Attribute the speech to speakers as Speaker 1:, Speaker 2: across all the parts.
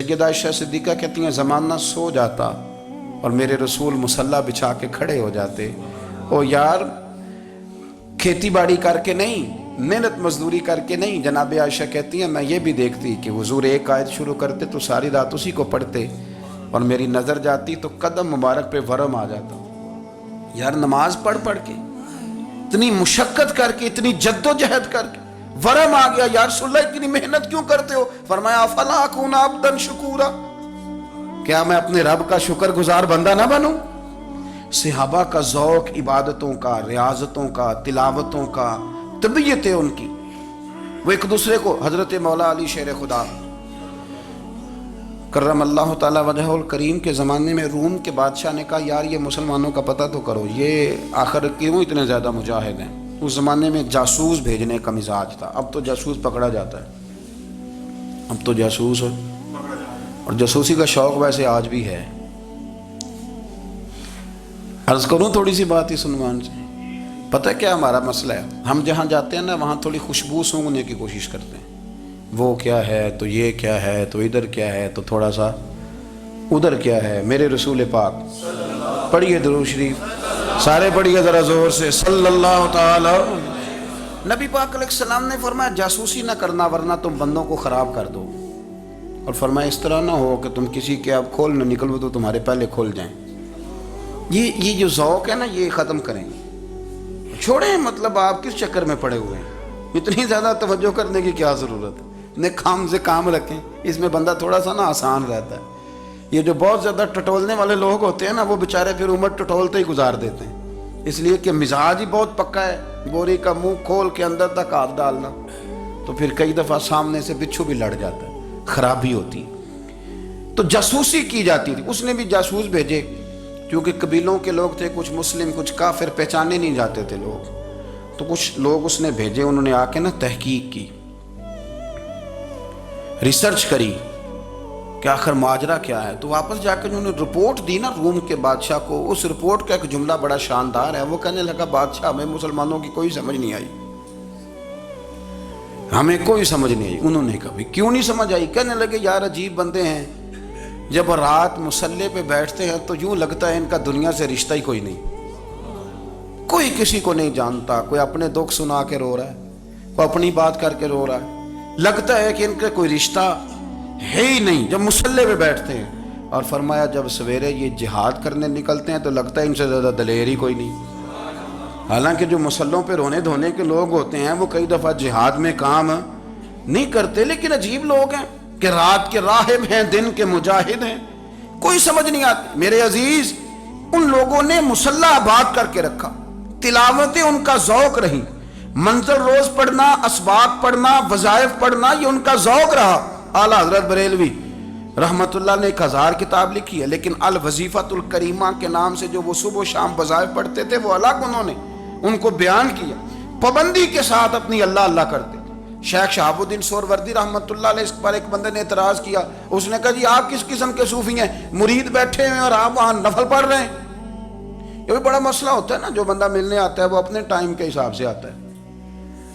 Speaker 1: سیدہ عائشہ صدیقہ کہتی ہیں زمانہ سو جاتا اور میرے رسول مصلی بچھا کے کھڑے ہو جاتے. او یار کھیتی باڑی کر کے نہیں، محنت مزدوری کر کے نہیں. جناب عائشہ کہتی ہیں میں یہ بھی دیکھتی کہ حضور ایک آیت شروع کرتے تو ساری رات اسی کو پڑھتے، اور میری نظر جاتی تو قدم مبارک پہ ورم آ جاتا. یار نماز پڑھ کے اتنی مشقت کر کے اتنی جد و جہد کر کے ورم آ گیا. یا رسول اللہ اتنی محنت کیوں کرتے ہو؟ فرمایا افلا اکون عبدا شکورا، کیا میں اپنے رب کا شکر گزار بندہ نہ بنوں؟ صحابہ کا ذوق عبادتوں کا، ریاضتوں کا، تلاوتوں کا، طبیعت ہے ان کی. وہ ایک دوسرے کو، حضرت مولا علی شیر خدا کرم اللہ تعالی وجہہ الکریم کے زمانے میں روم کے بادشاہ نے کہا یار یہ مسلمانوں کا پتہ تو کرو، یہ آخر کیوں اتنے زیادہ مجاہد ہیں. اس زمانے میں جاسوس بھیجنے کا مزاج تھا. اب تو جاسوس پکڑا جاتا ہے، اب تو جاسوس ہے، اور جاسوسی کا شوق ویسے آج بھی ہے. عرض کروں تھوڑی سی بات اس عنوان سے. پتہ ہے کیا ہمارا مسئلہ ہے؟ ہم جہاں جاتے ہیں نا وہاں تھوڑی خوشبو سونگنے کی کوشش کرتے ہیں. وہ کیا ہے تو یہ کیا ہے تو ادھر کیا ہے تو تھوڑا سا ادھر کیا ہے. میرے رسول پاک پڑھیے درود شریف، سارے پڑھیے ذرا زور سے صلی اللہ تعالی. نبی پاک علیہ السلام نے فرمایا جاسوسی نہ کرنا ورنہ تم بندوں کو خراب کر دو. اور فرمایا اس طرح نہ ہو کہ تم کسی کے آپ کھول نہ نکلو تو تمہارے پہلے کھول جائیں. یہ جو ذوق ہے نا یہ ختم کریں، چھوڑیں. مطلب آپ کس چکر میں پڑے ہوئے ہیں؟ اتنی زیادہ توجہ کرنے کی کیا ضرورت ہے؟ نے کام سے کام رکھیں. اس میں بندہ تھوڑا سا نا آسان رہتا ہے. یہ جو بہت زیادہ ٹٹولنے والے لوگ ہوتے ہیں نا وہ بیچارے پھر عمر ٹٹولتے ہی گزار دیتے ہیں، اس لیے کہ مزاج ہی بہت پکا ہے. بوری کا منہ کھول کے اندر تک ہاتھ ڈالنا تو پھر کئی دفعہ سامنے سے بچھو بھی لڑ جاتا ہے، خرابی ہوتی. تو جاسوسی کی جاتی تھی. اس نے بھی جاسوس بھیجے کیونکہ قبیلوں کے لوگ تھے، کچھ مسلم کچھ کافر، پہچانے نہیں جاتے تھے لوگ. تو کچھ لوگ اس نے بھیجے، انہوں نے آ کے نا تحقیق کی، ریسرچ کری کہ آخر ماجرا کیا ہے. تو واپس جا کے انہوں نے رپورٹ دی نا روم کے بادشاہ کو. اس رپورٹ کا ایک جملہ بڑا شاندار ہے. وہ کہنے لگا بادشاہ ہمیں مسلمانوں کی کوئی سمجھ نہیں آئی، ہمیں کوئی سمجھ نہیں آئی. انہوں نے کہا کیوں نہیں سمجھ آئی؟ کہنے لگے یار عجیب بندے ہیں، جب رات مصلی پہ بیٹھتے ہیں تو یوں لگتا ہے ان کا دنیا سے رشتہ ہی کوئی نہیں، کوئی کسی کو نہیں جانتا. کوئی اپنے دکھ سنا کے رو رہا ہے، کوئی اپنی بات کر کے رو رہا ہے. لگتا ہے کہ ان کا کوئی رشتہ ہے ہی نہیں جب مصلی پہ بیٹھتے ہیں. اور فرمایا جب سویرے یہ جہاد کرنے نکلتے ہیں تو لگتا ہے ان سے زیادہ دلیر ہی کوئی نہیں. حالانکہ جو مصلوں پہ رونے دھونے کے لوگ ہوتے ہیں وہ کئی دفعہ جہاد میں کام نہیں کرتے، لیکن عجیب لوگ ہیں کہ رات کے راہب ہیں، دن کے مجاہد ہیں، کوئی سمجھ نہیں آتی. میرے عزیز ان لوگوں نے مصلی آباد کر کے رکھا، تلاوتیں ان کا ذوق رہی، منظر روز پڑھنا، اسباق پڑھنا، وظائف پڑھنا، یہ ان کا ذوق رہا. اعلیٰ حضرت بریلوی رحمت اللہ نے 1000 کتاب لکھی ہے، لیکن الوظیفۃ الکریمہ کے نام سے جو وہ صبح و شام وظائف پڑھتے تھے وہ الگ انہوں نے ان کو بیان کیا. پابندی کے ساتھ اپنی اللہ اللہ کرتے. شیخ شہاب الدین سہروردی رحمت اللہ علیہ اس پر ایک بندے نے اعتراض کیا. اس نے کہا جی آپ کس قسم کے صوفی ہیں، مرید بیٹھے ہیں اور آپ وہاں نفل پڑھ رہے ہیں؟ یہ بھی بڑا مسئلہ ہوتا ہے نا. جو بندہ ملنے آتا ہے وہ اپنے ٹائم کے حساب سے آتا ہے،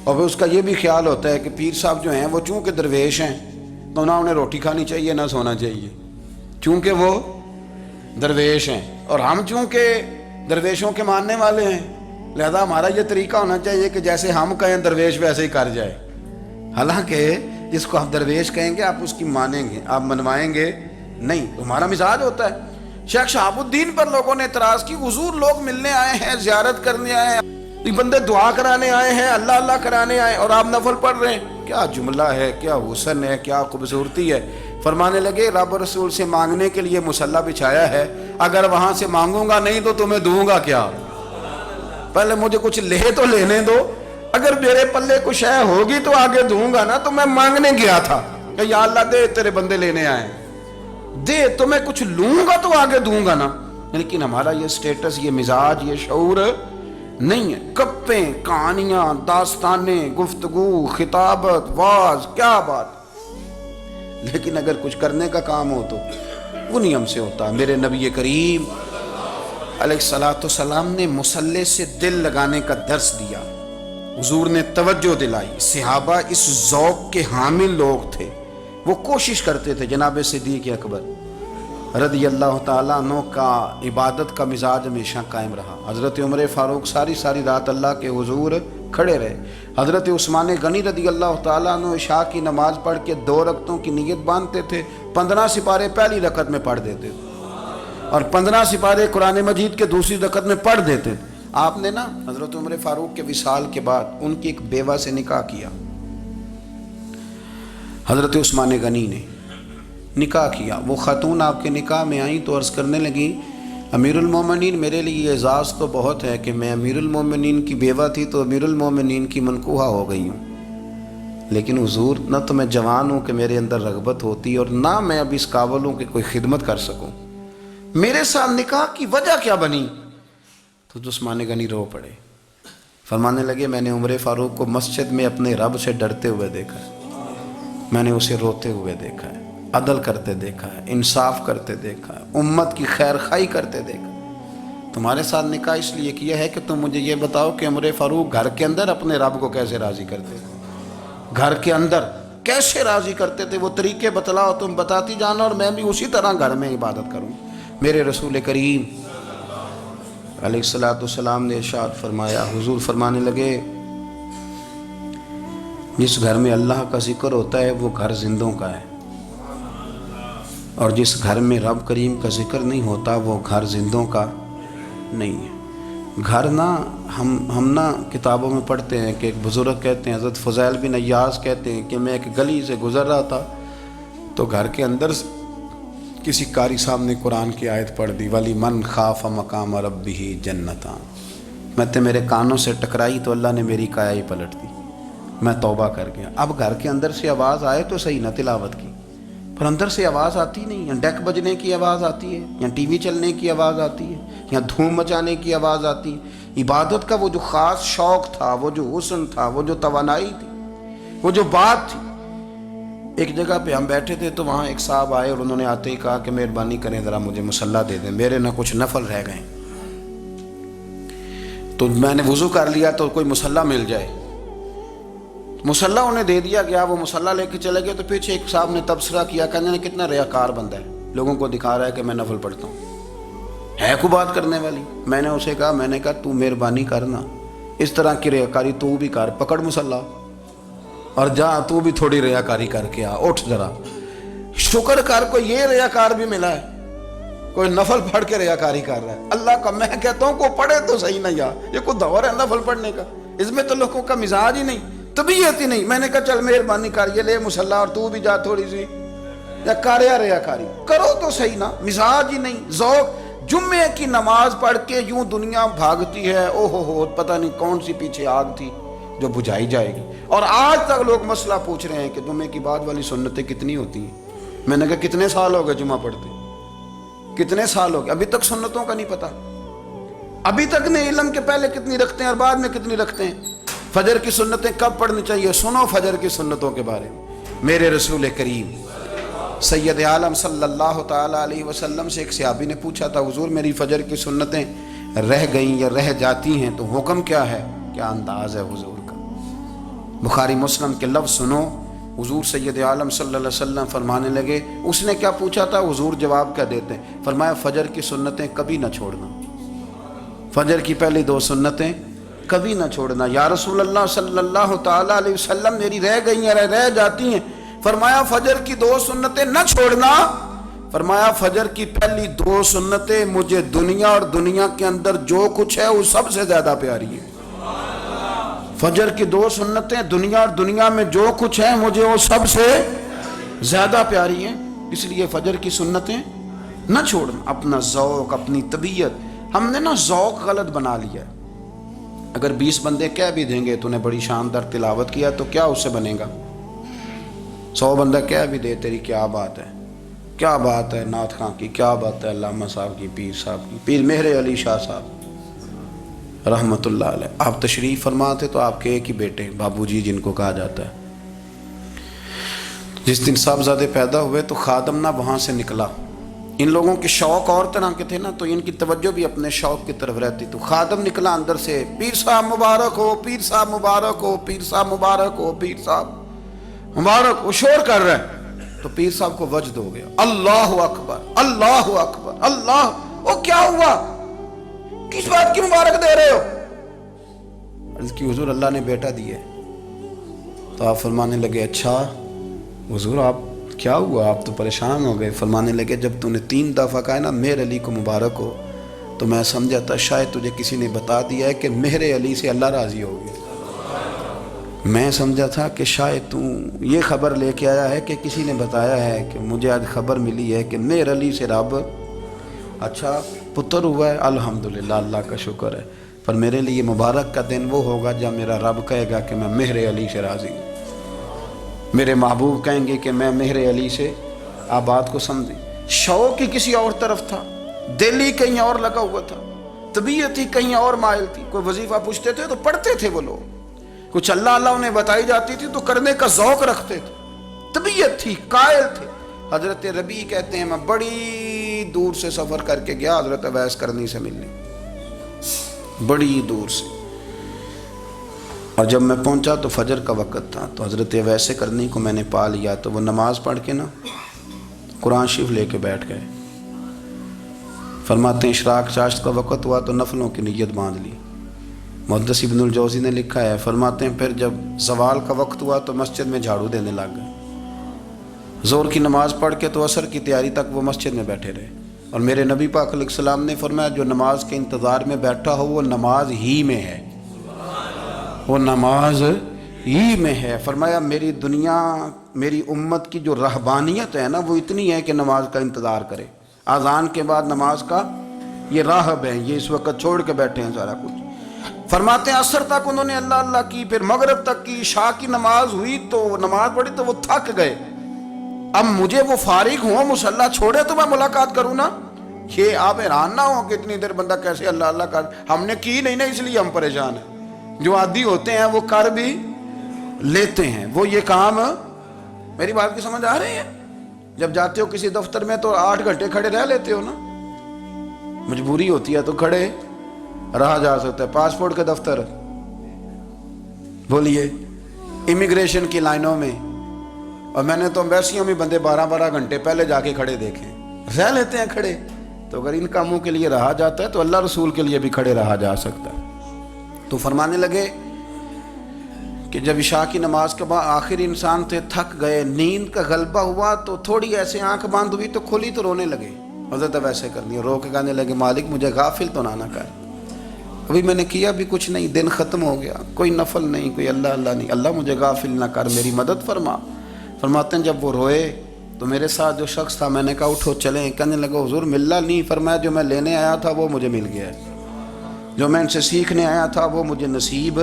Speaker 1: اور پھر اس کا یہ بھی خیال ہوتا ہے کہ پیر صاحب جو ہیں وہ چونکہ درویش ہیں تو نہ انہیں روٹی کھانی چاہیے نہ سونا چاہیے، چونکہ وہ درویش ہیں، اور ہم چونکہ درویشوں کے ماننے والے ہیں لہذا ہمارا یہ طریقہ ہونا چاہیے کہ جیسے ہم کہیں درویش ویسے ہی کر جائے. حالانکہ جس کو آپ درویش کہیں گے آپ اس کی مانیں گے، آپ منوائیں گے نہیں، ہمارا مزاج ہوتا ہے. شیخ شہاب الدین پر لوگوں نے اعتراض کی، حضور لوگ ملنے آئے ہیں، زیارت کرنے آئے ہیں، یہ بندے دعا کرانے آئے ہیں، اللہ اللہ کرانے آئے اور آپ نفل پڑھ رہے ہیں. کیا جملہ ہے، کیا حسن ہے، کیا خوبصورتی ہے. فرمانے لگے رب رسول سے مانگنے کے لیے مصلی بچھایا ہے، اگر وہاں سے مانگوں گا نہیں تو تمہیں دوں گا کیا؟ پہلے مجھے کچھ لے تو لینے دو، اگر میرے پلے کچھ ہے ہوگی تو آگے دوں گا نا. تو میں مانگنے گیا تھا کہ یا اللہ دے، تیرے بندے لینے آئے دے، تو میں کچھ لوں گا تو آگے دوں گا نا. لیکن ہمارا یہ سٹیٹس، یہ مزاج، یہ شعور نہیں ہے. گپیں، کہانیاں، داستانیں، گفتگو، خطابت، واز، کیا بات. لیکن اگر کچھ کرنے کا کام ہو تو وہ نہیں ہم سے ہوتا. میرے نبی کریم علیہ الصلوۃ والسلام نے مصلی سے دل لگانے کا درس دیا، حضور نے توجہ دلائی. صحابہ اس ذوق کے حامل لوگ تھے وہ کوشش کرتے تھے جناب صدیق اکبر رضی اللہ تعالیٰ عنہ کا عبادت کا مزاج ہمیشہ قائم رہا. حضرت عمر فاروق ساری رات اللہ کے حضور کھڑے رہے. حضرت عثمان غنی رضی اللہ تعالیٰ عنہ عشاء کی نماز پڑھ کے 2 رکعتوں کی نیت باندھتے تھے. 15 سپارے پہلی رکعت میں پڑھ دیتے تھے اور 15 سپارے قرآن مجید کے دوسری رکعت میں پڑھ دیتے تھے. آپ نے نا حضرت عمر فاروق کے وصال کے بعد ان کی ایک بیوہ سے نکاح کیا. حضرت عثمان غنی نے نکاح کیا. وہ خاتون آپ کے نکاح میں آئیں تو عرض کرنے لگی امیر المومنین میرے لیے اعزاز تو بہت ہے کہ میں امیر المومنین کی بیوہ تھی تو امیر المومنین کی منکوحہ ہو گئی ہوں، لیکن حضور نہ تو میں جوان ہوں کہ میرے اندر رغبت ہوتی اور نہ میں اب اس قابل ہوں کہ کوئی خدمت کر سکوں، میرے ساتھ نکاح کی وجہ کیا بنی؟ تو عثمان غنی رو پڑے. فرمانے لگے میں نے عمر فاروق کو مسجد میں اپنے رب سے ڈرتے ہوئے دیکھا ہے، میں نے اسے روتے ہوئے دیکھا ہے، عدل کرتے دیکھا ہے، انصاف کرتے دیکھا ہے، امت کی خیر خواہی کرتے دیکھا. تمہارے ساتھ نکاح اس لیے کیا ہے کہ تم مجھے یہ بتاؤ کہ عمر فاروق گھر کے اندر اپنے رب کو کیسے راضی کرتے تھے، گھر کے اندر کیسے راضی کرتے تھے، وہ طریقے بتلاؤ، تم بتاتی جانا اور میں بھی اسی طرح گھر میں عبادت کروں. میرے رسول کریم علیہ السلام نے ارشاد فرمایا، حضور فرمانے لگے جس گھر میں اللہ کا ذکر ہوتا ہے وہ گھر زندوں کا ہے، اور جس گھر میں رب کریم کا ذکر نہیں ہوتا وہ گھر زندوں کا نہیں ہے. گھر نا ہم نا کتابوں میں پڑھتے ہیں کہ ایک بزرگ کہتے ہیں، حضرت فضیل بن عیاض کہتے ہیں کہ میں ایک گلی سے گزر رہا تھا تو گھر کے اندر کسی قاری صاحب نے قرآن کی آیت پڑھ دی ولی من خاف مقام ربہ جنتان. میں تے میرے کانوں سے ٹکرائی تو اللہ نے میری کایا ہی پلٹ دی، میں توبہ کر گیا. اب گھر کے اندر سے آواز آئے تو صحیح نہ تلاوت کی، پر اندر سے آواز آتی نہیں، یا ڈیک بجنے کی آواز آتی ہے، یا ٹی وی چلنے کی آواز آتی ہے، یا دھوم مچانے کی آواز آتی ہے. عبادت کا وہ جو خاص شوق تھا، وہ جو حسن تھا، وہ جو توانائی تھی، وہ جو بات تھی. ایک جگہ پہ ہم بیٹھے تھے تو وہاں ایک صاحب آئے اور انہوں نے آتے ہی کہا کہ مہربانی کریں ذرا مجھے مصلی دے دیں، میرے نہ کچھ نفل رہ گئے. تو میں نے وضو کر لیا تو کوئی مصلی مل جائے. مصلی انہیں دے دیا گیا، وہ مصلی لے کے چلے گئے تو پیچھے ایک صاحب نے تبصرہ کیا، کہنے کتنا ریاکار بندہ ہے، لوگوں کو دکھا رہا ہے کہ میں نفل پڑھتا ہوں، ہے کو بات کرنے والی. میں نے اسے کہا تو مہربانی کرنا اس طرح کی ریاکاری تو بھی کر، پکڑ مصلی اور جا تو بھی تھوڑی ریاکاری کر کے آ، اٹھ ذرا شکر کر کوئی یہ ریاکار بھی ملا ہے، کوئی نفل پڑھ کے ریاکاری کر رہا ہے. اللہ کا میں کہتا ہوں کو پڑھے تو صحیح نہیں، یہ کوئی دور ہے نفل پڑھنے کا، اس میں تو لوگوں کا مزاج ہی نہیں، طبیعت ہی نہیں. میں نے کہا چل مہربانی کر یہ لے مصلی اور تو بھی جا تھوڑی سی یا کر یا ریاکاری کرو تو صحیح نا، مزاج ہی نہیں، ذوق. جمعے کی نماز پڑھ کے یوں دنیا بھاگتی ہے، او ہو پتہ نہیں کون سی پیچھے آگ تھی جو بجھائی جائے گی. اور آج تک لوگ مسئلہ پوچھ رہے ہیں کہ جمعے کی بعد والی سنتیں کتنی ہوتی ہیں. میں نے کہا کتنے سال ہو گئے جمعہ پڑھتے، کتنے سال ہو گئے، ابھی تک سنتوں کا نہیں پتہ، ابھی تک نہیں علم کے پہلے کتنی رکھتے ہیں اور بعد میں کتنی رکھتے ہیں. فجر کی سنتیں کب پڑھنی چاہیے، سنو فجر کی سنتوں کے بارے میں. میرے رسول کریم سید عالم صلی اللہ تعالی علیہ وسلم سے ایک صحابی نے پوچھا تھا حضور میری فجر کی سنتیں رہ گئیں یا رہ جاتی ہیں تو حکم کیا ہے، کیا انداز ہے حضور کا. بخاری مسلم کے لفظ سنو، حضور سید عالم صلی اللہ علیہ وسلم فرمانے لگے، اس نے کیا پوچھا تھا، حضور جواب کیا دیتے ہیں، فرمایا فجر کی سنتیں کبھی نہ چھوڑنا، فجر کی پہلی 2 سنتیں کبھی نہ چھوڑنا. یا رسول اللہ صلی اللہ تعالی علیہ وسلم میری رہ گئی ہیں، رہ جاتی ہیں. فرمایا فجر کی 2 سنتیں نہ چھوڑنا، فرمایا فجر کی پہلی 2 سنتیں مجھے دنیا اور دنیا کے اندر جو کچھ ہے وہ سب سے زیادہ پیاری ہے. فجر کی 2 سنتیں دنیا اور دنیا میں جو کچھ ہے مجھے وہ سب سے زیادہ پیاری ہیں، اس لیے فجر کی سنتیں نہ چھوڑنا. اپنا ذوق، اپنی طبیعت، ہم نے نا ذوق غلط بنا لیا ہے. اگر 20 بندے کہہ بھی دیں گے تو نے بڑی شاندار تلاوت کیا تو کیا اس سے بنے گا، 100 بندہ کہہ بھی دے تیری کیا بات ہے، کیا بات ہے نعت خاں کی، کیا بات ہے علامہ صاحب کی، پیر صاحب کی، پیر مہر علی شاہ صاحب رحمت اللہ علیہ. آپ تشریف فرما تھے تو آپ کے ایک ہی بیٹے بابو جی جن کو کہا جاتا ہے، جس دن صاحبزادے پیدا ہوئے تو خادم نہ وہاں سے نکلا. ان لوگوں کے شوق اور طرح کے تھے نا تو ان کی توجہ بھی اپنے شوق کی طرف رہتی. تو خادم نکلا اندر سے، پیر صاحب مبارک ہو، پیر صاحب مبارک ہو، پیر صاحب مبارک ہو، پیر صاحب مبارک ہو، شور کر رہا ہے. تو پیر صاحب کو وجد ہو گیا، اللہ اکبر اللہ اکبر اللہ، وہ کیا ہوا، کس بات کی مبارک دے رہے ہو؟ عرض کی حضور اللہ نے بیٹا دیا ہے۔ تو آپ فرمانے لگے اچھا حضور آپ کیا ہوا، آپ تو پریشان ہو گئے۔ فرمانے لگے جب تو نے 3 دفعہ کہا نا مہر علی کو مبارک ہو، تو میں سمجھا تھا شاید تجھے کسی نے بتا دیا ہے کہ مہر علی سے اللہ راضی ہو گیا۔ میں سمجھا تھا کہ شاید تو یہ خبر لے کے آیا ہے کہ کسی نے بتایا ہے کہ مجھے آج خبر ملی ہے کہ مہر علی سے رب اچھا پتر ہوا ہے، الحمدللہ اللہ کا شکر ہے، پر میرے لیے مبارک کا دن وہ ہوگا جب میرا رب کہے گا کہ میں مہر علی سے راضی ہوں، میرے محبوب کہیں گے کہ میں مہر علی سے، آپ بات کو سمجھیں۔ شوق ہی کسی اور طرف تھا، دل ہی کہیں اور لگا ہوا تھا، طبیعت ہی کہیں اور مائل تھی۔ کوئی وظیفہ پوچھتے تھے تو پڑھتے تھے وہ لوگ، کچھ اللہ اللہ انہیں بتائی جاتی تھی تو کرنے کا ذوق رکھتے تھے، طبیعت تھی، قائل تھے۔ حضرت ربیع کہتے ہیں میں بڑی دور سے سفر کر کے گیا حضرت اویس کرنی سے ملنے، بڑی دور سے، اور جب میں پہنچا تو فجر کا وقت تھا، تو حضرت اویس کرنی کو میں نے پا لیا، تو وہ نماز پڑھ کے نا قرآن شریف لے کے بیٹھ گئے۔ فرماتے ہیں اشراق چاشت کا وقت ہوا تو نفلوں کی نیت باندھ لی۔ محدث ابن الجوزی نے لکھا ہے، فرماتے ہیں پھر جب زوال کا وقت ہوا تو مسجد میں جھاڑو دینے لگ گئے۔ ظہر کی نماز پڑھ کے تو عصر کی تیاری تک وہ مسجد میں بیٹھے رہے، اور میرے نبی پاک علیہ السلام نے فرمایا جو نماز کے انتظار میں بیٹھا ہو وہ نماز ہی میں ہے، وہ نماز ہی میں ہے۔ فرمایا میری دنیا میری امت کی جو رہبانیت ہے نا وہ اتنی ہے کہ نماز کا انتظار کرے، اذان کے بعد نماز کا یہ راہب ہے، یہ اس وقت چھوڑ کے بیٹھے ہیں سارا کچھ۔ فرماتے ہیں عصر تک انہوں نے اللہ اللہ کی، پھر مغرب تک کی، عشاء کی نماز ہوئی تو نماز پڑھی تو وہ تھک گئے، اب مجھے وہ فارغ ہوں مصلی چھوڑے تو میں ملاقات کروں نا۔ یہ آپ حیران نہ ہو کہ اتنی دیر بندہ کیسے اللہ اللہ کر، ہم نے کی نہیں نا اس لیے ہم پریشان ہیں، جو عادی ہوتے ہیں وہ کر بھی لیتے ہیں، وہ یہ کام، میری بات کی سمجھ آ رہی ہے؟ جب جاتے ہو کسی دفتر میں تو 8 گھنٹے کھڑے رہ لیتے ہو نا، مجبوری ہوتی ہے تو کھڑے رہا جا سکتا ہے۔ پاسپورٹ کے دفتر بولیے، امیگریشن کی لائنوں میں، اور میں نے تو امبیسیوں میں بندے 12 گھنٹے پہلے جا کے کھڑے دیکھے، رہ لیتے ہیں کھڑے۔ تو اگر ان کاموں کے لیے رہا جاتا ہے تو اللہ رسول کے لیے بھی کھڑے رہا جا سکتا ہے۔ تو فرمانے لگے کہ جب عشاء کی نماز کے بعد آخر انسان تھے، تھک گئے، نیند کا غلبہ ہوا تو تھوڑی ایسے آنکھ بند ہوئی تو کھلی تو رونے لگے۔ حضرت ویسے کرنی رو کے کہنے لگے مالک مجھے غافل تو نہ کر، ابھی میں نے کیا بھی کچھ نہیں، دن ختم ہو گیا، کوئی نفل نہیں، کوئی اللہ اللہ نہیں، اللہ مجھے غافل نہ کر، میری مدد فرما۔ فرماتے ہیں جب وہ روئے تو میرے ساتھ جو شخص تھا میں نے کہا اٹھو چلیں، کہنے لگا حضور ملنا نہیں، فرمایا جو میں لینے آیا تھا وہ مجھے مل گیا ہے، جو میں ان سے سیکھنے آیا تھا وہ مجھے نصیب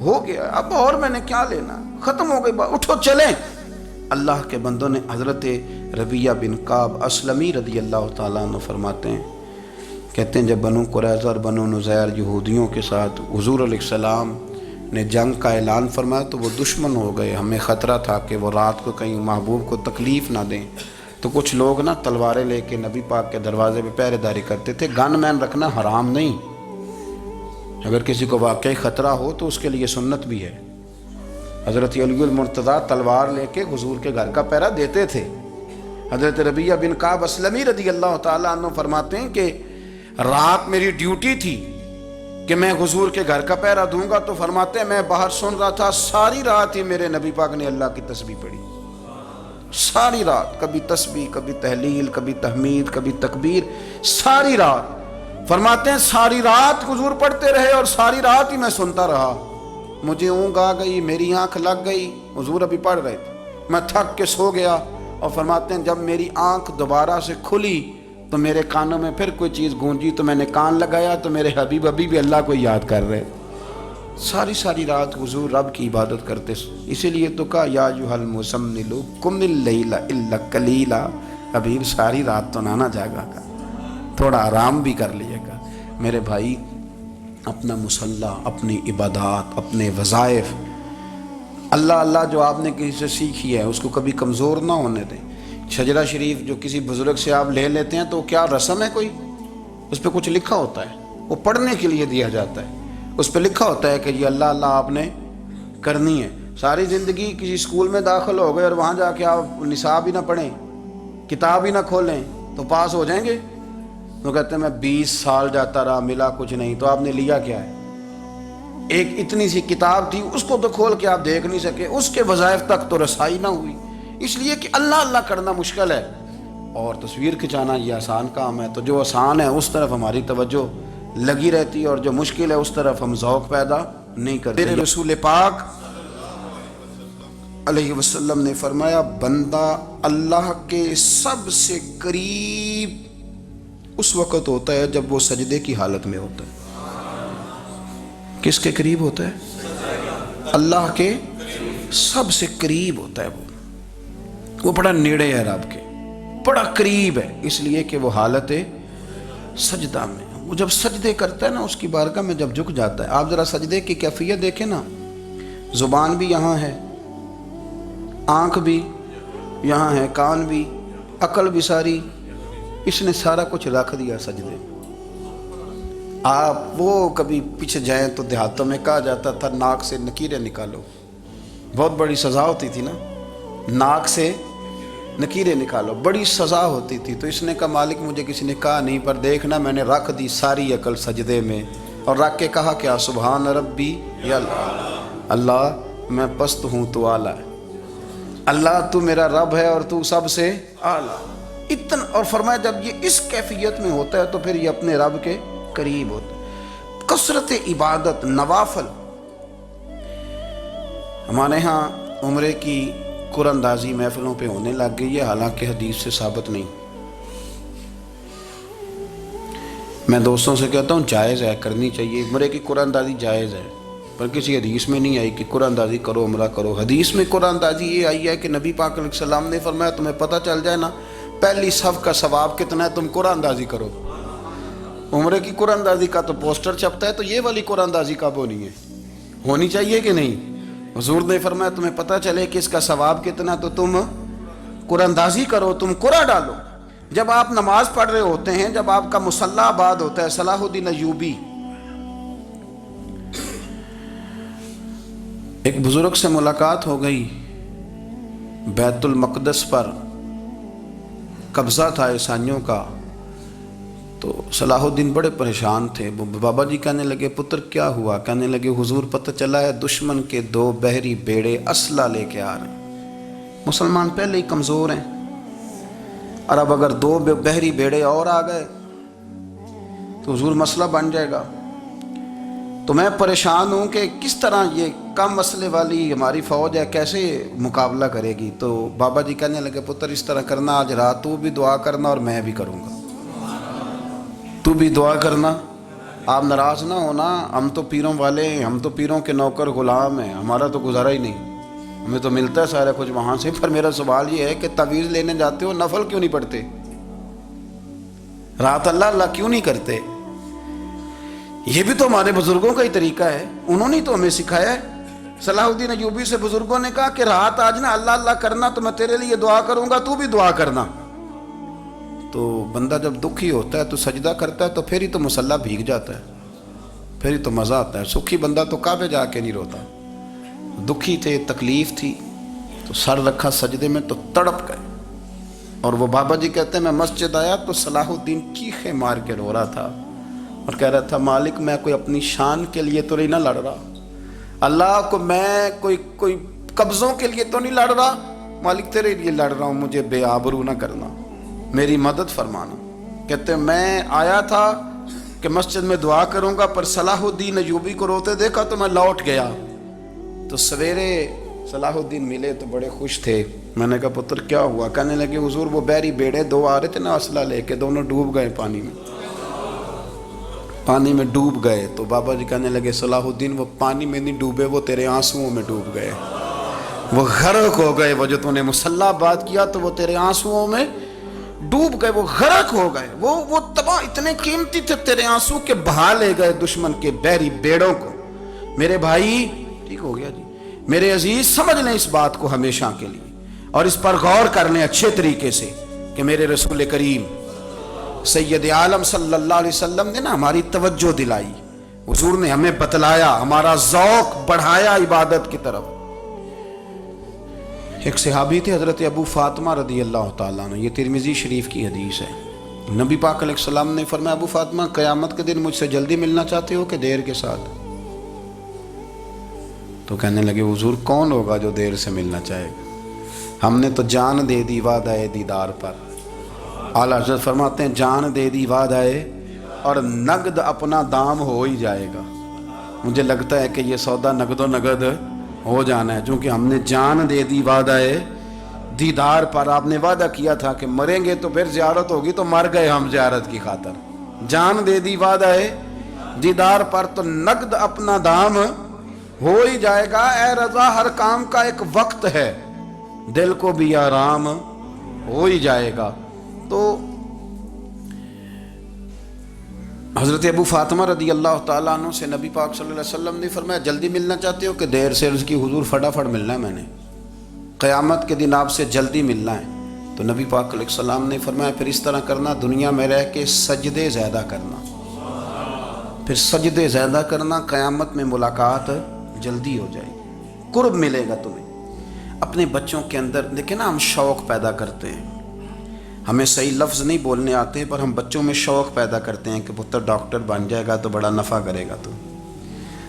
Speaker 1: ہو گیا، اب اور میں نے کیا لینا، ختم ہو گئی بات، اٹھو چلیں۔ اللہ کے بندوں نے حضرت ربیعہ بن کعب اسلمی رضی اللہ تعالیٰ عنہ فرماتے ہیں، کہتے ہیں جب بنو قریظہ اور بنو نذیر یہودیوں کے ساتھ حضور علیہ السلام نے جنگ کا اعلان فرمایا تو وہ دشمن ہو گئے، ہمیں خطرہ تھا کہ وہ رات کو کہیں محبوب کو تکلیف نہ دیں، تو کچھ لوگ نا تلواریں لے کے نبی پاک کے دروازے پہ پہرے داری کرتے تھے۔ گن مین رکھنا حرام نہیں، اگر کسی کو واقعی خطرہ ہو تو اس کے لیے سنت بھی ہے۔ حضرت علی المرتضیٰ تلوار لے کے حضور کے گھر کا پہرا دیتے تھے۔ حضرت ربیعہ بن کعب اسلمی رضی اللہ تعالیٰ عنہ فرماتے ہیں کہ رات میری ڈیوٹی تھی کہ میں حضور کے گھر کا پہرا دوں گا، تو فرماتے ہیں میں باہر سن رہا تھا، ساری رات ہی میرے نبی پاک نے اللہ کی تسبیح پڑھی، ساری رات، کبھی تسبیح، کبھی تہلیل، کبھی تحمید، کبھی تکبیر، ساری رات۔ فرماتے ہیں ساری رات حضور پڑھتے رہے اور ساری رات ہی میں سنتا رہا، مجھے اونگ آ گئی، میری آنکھ لگ گئی، حضور ابھی پڑھ رہے تھے، میں تھک کے سو گیا، اور فرماتے ہیں جب میری آنکھ دوبارہ سے کھلی تو میرے کانوں میں پھر کوئی چیز گونجی تو میں نے کان لگایا تو میرے حبیب ابھی بھی اللہ کو یاد کر رہے، ساری رات حضور رب کی عبادت کرتے، اسی لیے تو کہا یا ایھا المزمل قم اللیل الا قلیلا، حبیب ساری رات تو نہ جاگا گا، تھوڑا آرام بھی کر لیے گا۔ میرے بھائی اپنا مصلی، اپنی عبادات، اپنے وظائف، اللہ اللہ جو آپ نے کسی سے سیکھی ہے اس کو کبھی کمزور نہ ہونے دیں۔ شجرہ شریف جو کسی بزرگ سے آپ لے لیتے ہیں تو کیا رسم ہے کوئی؟ اس پہ کچھ لکھا ہوتا ہے، وہ پڑھنے کے لیے دیا جاتا ہے، اس پہ لکھا ہوتا ہے کہ یہ اللہ اللہ آپ نے کرنی ہے۔ ساری زندگی کسی اسکول میں داخل ہو گئے اور وہاں جا کے آپ نصاب ہی نہ پڑھیں، کتاب ہی نہ کھولیں تو پاس ہو جائیں گے؟ وہ کہتے ہیں میں 20 سال جاتا رہا ملا کچھ نہیں، تو آپ نے لیا کیا ہے؟ ایک اتنی سی کتاب تھی، اس کو تو کھول کے آپ دیکھ نہیں سکے، اس کے وظائف تک تو رسائی نہ ہوئی، اس لیے کہ اللہ اللہ کرنا مشکل ہے اور تصویر کھنچانا یہ آسان کام ہے۔ تو جو آسان ہے اس طرف ہماری توجہ لگی رہتی ہے اور جو مشکل ہے اس طرف ہم ذوق پیدا نہیں کرتے۔ میرے رسول پاک علیہ وسلم نے فرمایا بندہ اللہ کے سب سے قریب اس وقت ہوتا ہے جب وہ سجدے کی حالت میں ہوتا ہے۔ کس کے قریب ہوتا ہے؟ اللہ کے سب سے قریب ہوتا ہے، وہ بڑا نیڑے ہے رب کے، بڑا قریب ہے، اس لیے کہ وہ حالت سجدہ میں، وہ جب سجدے کرتا ہے نا اس کی بارگاہ میں جب جھک جاتا ہے۔ آپ ذرا سجدے کی کیفیت دیکھیں نا، زبان بھی یہاں ہے، آنکھ بھی یہاں ہے، کان بھی، عقل بھی ساری، اس نے سارا کچھ رکھ دیا سجدے۔ آپ وہ کبھی پیچھے جائیں تو دیہاتوں میں کہا جاتا تھا ناک سے نکیریں نکالو، بہت بڑی سزا ہوتی تھی نا، ناک سے نکیریں نکالو، بڑی سزا ہوتی تھی۔ تو اس نے کہا مالک مجھے کسی نے کہا نہیں، پر دیکھنا میں نے رکھ دی ساری عقل سجدے میں، اور رکھ کے کہا کیا؟ سبحان ربی یا اللہ، اللہ میں پست ہوں تو اعلیٰ ہے، اللہ تو میرا رب ہے اور تو سب سے اعلیٰ اتنا۔ اور فرمایا جب یہ اس کیفیت میں ہوتا ہے تو پھر یہ اپنے رب کے قریب ہوتا ہے۔ کثرت عبادت، نوافل۔ ہمارے ہاں عمرے کی قرآن اندازی محفلوں پہ ہونے لگ گئی ہے، حالانکہ حدیث سے ثابت نہیں۔ میں دوستوں سے کہتا ہوں جائز ہے، کرنی چاہیے، عمرے کی قرآن اندازی جائز ہے، پر کسی حدیث میں نہیں آئی کہ قرآن اندازی کرو عمرہ کرو۔ حدیث میں قرآن اندازی یہ آئی ہے کہ نبی پاک علیہ السلام نے فرمایا تمہیں پتہ چل جائے نا پہلی صف کا ثواب کتنا ہے، تم قرآن اندازی کرو۔ عمرے کی قرآن اندازی کا تو پوسٹر چھپتا ہے، تو یہ والی قرآن اندازی کب ہونی ہے؟ ہونی چاہیے کہ نہیں؟ حضور نے فرمایا تمہیں پتہ چلے کہ اس کا ثواب کتنا تو تم قرآن اندازی کرو، تم قرآن ڈالو۔ جب آپ نماز پڑھ رہے ہوتے ہیں، جب آپ کا مصلی آباد ہوتا ہے، صلاح الدین ایوبی ایک بزرگ سے ملاقات ہو گئی، بیت المقدس پر قبضہ تھا عیسائیوں کا، تو صلاح الدین بڑے پریشان تھے۔ بابا جی کہنے لگے پتر کیا ہوا؟ کہنے لگے حضور پتہ چلا ہے دشمن کے 2 بحری بیڑے اسلحہ لے کے آ رہے ہیں، مسلمان پہلے ہی کمزور ہیں، اور اب اگر 2 بحری بیڑے اور آ گئے تو حضور مسئلہ بن جائے گا۔ تو میں پریشان ہوں کہ کس طرح یہ کم مسئلے والی ہماری فوج ہے کیسے مقابلہ کرے گی۔ تو بابا جی کہنے لگے پتر اس طرح کرنا، آج رات تو بھی دعا کرنا اور میں بھی کروں گا، تو بھی دعا کرنا، آپ ناراض نہ ہونا، ہم تو پیروں والے ہیں، ہم تو پیروں کے نوکر غلام ہیں، ہمارا تو گزارا ہی نہیں، ہمیں تو ملتا ہے سارا کچھ وہاں سے۔ پر میرا سوال یہ ہے کہ تعویذ لینے جاتے ہو نفل کیوں نہیں پڑھتے؟ رات اللہ اللہ کیوں نہیں کرتے؟ یہ بھی تو ہمارے بزرگوں کا ہی طریقہ ہے، انہوں نے تو ہمیں سکھایا ہے۔ صلاح الدین ایوبی سے بزرگوں نے کہا کہ رات آج نا اللہ اللہ کرنا، تو میں تیرے لیے دعا کروں گا، تو بھی دعا کرنا۔ تو بندہ جب دکھی ہوتا ہے تو سجدہ کرتا ہے تو پھر ہی تو مصلی بھیگ جاتا ہے، پھر ہی تو مزہ آتا ہے۔ سکھی بندہ تو کعبے جا کے نہیں روتا، دکھی تھے، تکلیف تھی، تو سر رکھا سجدے میں تو تڑپ گئے۔ اور وہ بابا جی کہتے ہیں میں مسجد آیا تو صلاح الدین چیخیں مار کے رو رہا تھا اور کہہ رہا تھا مالک میں کوئی اپنی شان کے لیے تو نہیں نہ لڑ رہا، اللہ کو میں کوئی قبضوں کے لیے تو نہیں لڑ رہا، مالک تیرے لیے لڑ رہا ہوں، مجھے بے آبرو نہ کرنا، میری مدد فرمانا۔ کہتے ہیں میں آیا تھا کہ مسجد میں دعا کروں گا، پر صلاح الدین ایوبی کو روتے دیکھا تو میں لوٹ گیا۔ تو سویرے صلاح الدین ملے تو بڑے خوش تھے۔ میں نے کہا پتر کیا ہوا؟ کہنے لگے حضور وہ بحری بیڑے 2 آ رہے تھے نا اسلحہ لے کے، دونوں ڈوب گئے پانی میں ڈوب گئے۔ تو بابا جی کہنے لگے صلاح الدین وہ پانی میں نہیں ڈوبے، وہ تیرے آنسوؤں میں ڈوب گئے، وہ غرق ہو گئے، وہ جو تو نے مصلی آباد کیا تو وہ تیرے آنسوؤں میں ڈوب گئے، وہ غرق ہو گئے، وہ تباہ، اتنے قیمتی تھے تیرے آنسو کے بہا لے گئے دشمن کے بحری بیڑوں کو۔ میرے بھائی ٹھیک ہو گیا جی، میرے عزیز سمجھ لیں اس بات کو ہمیشہ کے لیے، اور اس پر غور کر لیں اچھے طریقے سے کہ میرے رسول کریم سید عالم صلی اللہ علیہ وسلم نے نا ہماری توجہ دلائی، حضور نے ہمیں بتلایا، ہمارا ذوق بڑھایا عبادت کی طرف۔ ایک صحابی تھے حضرت ابو فاطمہ رضی اللہ تعالیٰ عنہ، یہ ترمذی شریف کی حدیث ہے۔ نبی پاک علیہ السلام نے فرمایا ابو فاطمہ قیامت کے دن مجھ سے جلدی ملنا چاہتے ہو کہ دیر کے ساتھ؟ تو کہنے لگے حضور کون ہوگا جو دیر سے ملنا چاہے گا، ہم نے تو جان دے دی وعدہ دیدار پر۔ اعلیٰ حضرت فرماتے ہیں جان دے دی وعدہ اور نقد اپنا دام ہو ہی جائے گا۔ مجھے لگتا ہے کہ یہ سودا نقد و نقد ہو جانا ہے، چونکہ ہم نے جان دے دی وعدہ دیدار پر۔ آپ نے وعدہ کیا تھا کہ مریں گے تو پھر زیارت ہوگی، تو مر گئے ہم زیارت کی خاطر۔ جان دے دی وعدہ دیدار پر تو نقد اپنا دام ہو ہی جائے گا۔ اے رضا ہر کام کا ایک وقت ہے، دل کو بھی آرام ہو ہی جائے گا۔ تو حضرت ابو فاطمہ رضی اللہ تعالیٰ عنہ سے نبی پاک صلی اللہ علیہ وسلم نے فرمایا جلدی ملنا چاہتے ہو کہ دیر سے؟ عرض کی حضور فٹافٹ ملنا ہے، میں نے قیامت کے دن آپ سے جلدی ملنا ہے۔ تو نبی پاک علیہ السلام نے فرمایا پھر اس طرح کرنا، دنیا میں رہ کے سجدے زیادہ کرنا، پھر سجدے زیادہ کرنا، قیامت میں ملاقات جلدی ہو جائے گی، قرب ملے گا تمہیں۔ اپنے بچوں کے اندر دیکھیں نا، ہم شوق پیدا کرتے ہیں، ہمیں صحیح لفظ نہیں بولنے آتے پر ہم بچوں میں شوق پیدا کرتے ہیں کہ پتر ڈاکٹر بن جائے گا تو بڑا نفع کرے گا،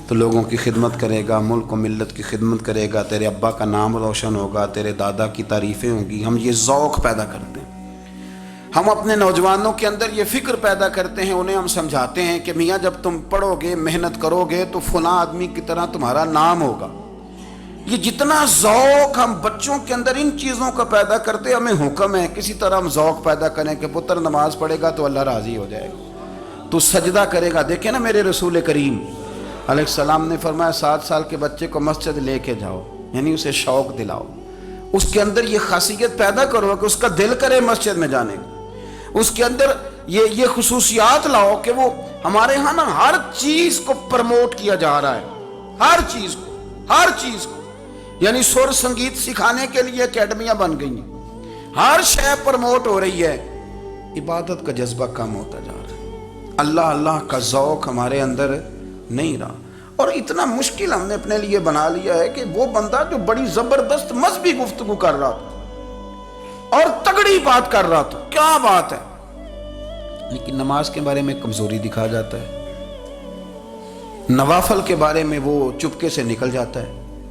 Speaker 1: تو لوگوں کی خدمت کرے گا، ملک و ملت کی خدمت کرے گا، تیرے ابا کا نام روشن ہوگا، تیرے دادا کی تعریفیں ہوں گی۔ ہم یہ ذوق پیدا کرتے ہیں۔ ہم اپنے نوجوانوں کے اندر یہ فکر پیدا کرتے ہیں، انہیں ہم سمجھاتے ہیں کہ میاں جب تم پڑھو گے، محنت کرو گے تو فلاں آدمی کی طرح تمہارا نام ہوگا۔ یہ جتنا ذوق ہم بچوں کے اندر ان چیزوں کا پیدا کرتے، ہمیں حکم ہے کسی طرح ہم ذوق پیدا کریں کہ پتر نماز پڑھے گا تو اللہ راضی ہو جائے گا، تو سجدہ کرے گا۔ دیکھیں نا میرے رسول کریم علیہ السلام نے فرمایا 7 سال کے بچے کو مسجد لے کے جاؤ، یعنی اسے شوق دلاؤ، اس کے اندر یہ خاصیت پیدا کرو کہ اس کا دل کرے مسجد میں جانے کا، اس کے اندر یہ خصوصیات لاؤ کہ وہ ہمارے ہاں نا ہر چیز کو پرموٹ کیا جا رہا ہے، ہر چیز کو، یعنی سر سنگیت سکھانے کے لیے اکیڈمیاں بن گئی ہیں، ہر شے پرموٹ ہو رہی ہے، عبادت کا جذبہ کم ہوتا جا رہا ہے، اللہ کا ذوق ہمارے اندر نہیں رہا۔ اور اتنا مشکل ہم نے اپنے لیے بنا لیا ہے کہ وہ بندہ جو بڑی زبردست مذہبی گفتگو کر رہا تھا اور تگڑی بات کر رہا تھا، کیا بات ہے، لیکن نماز کے بارے میں کمزوری دکھا جاتا ہے، نوافل کے بارے میں وہ چپکے سے نکل جاتا ہے،